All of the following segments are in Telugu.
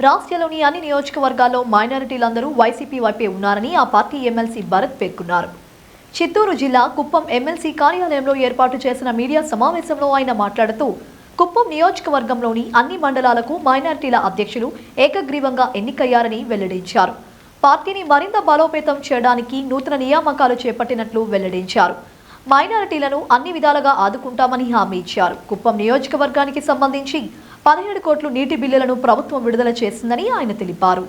రాష్ట్రంలోని అన్ని నియోజకవర్గాల్లో మైనారిటీలందరూ వైసీపీ వైపే ఉన్నారని ఆ పార్టీ ఎమ్మెల్సీ భరత్ పేర్కొన్నారు. చిత్తూరు జిల్లా కుప్పం ఎమ్మెల్సీ కార్యాలయంలో ఏర్పాటు చేసిన మీడియా సమావేశంలో ఆయన మాట్లాడుతూ కుప్పం నియోజకవర్గంలోని అన్ని మండలాలకు మైనారిటీల అధ్యక్షులు ఏకగ్రీవంగా ఎన్నికయ్యారని వెల్లడించారు. పార్టీని మరింత బలోపేతం చేయడానికి నూతన నియామకాలు చేపట్టినట్లు వెల్లడించారు. మైనారిటీలను అన్ని విధాలుగా ఆదుకుంటామని హామీ ఇచ్చారు. కుప్పం నియోజకవర్గానికి సంబంధించి 17 కోట్ల నీటి బిల్లులను ప్రభుత్వం విడుదల చేసిందని ఆయన తెలిపారు.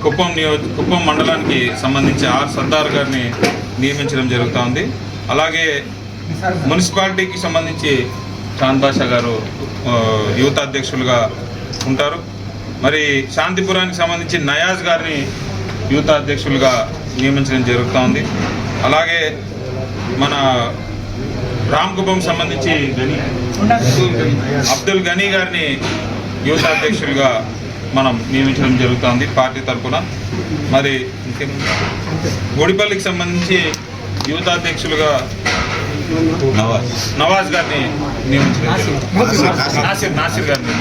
కుప్పం మండలానికి సంబంధించి ఆర్ సర్దార్ గారిని నియమించడం జరుగుతోంది. అలాగే మున్సిపాలిటీకి సంబంధించి చాంద్ బాషా గారు యువత అధ్యక్షులుగా ఉంటారు. మరి శాంతిపురానికి సంబంధించి నయాజ్ గారిని యువత అధ్యక్షులుగా నియమించడం జరుగుతోంది. అలాగే మన రామ్కుప్పం సంబంధించి అబ్దుల్ గనీ గారిని యువత అధ్యక్షులుగా మనం నియమించడం జరుగుతోంది పార్టీ తరఫున. మరి గుడిపల్లికి సంబంధించి యువత అధ్యక్షులుగా నవాజ్ గారిని నియమించడం జరుగుతుంది. నాసిర్ గారిని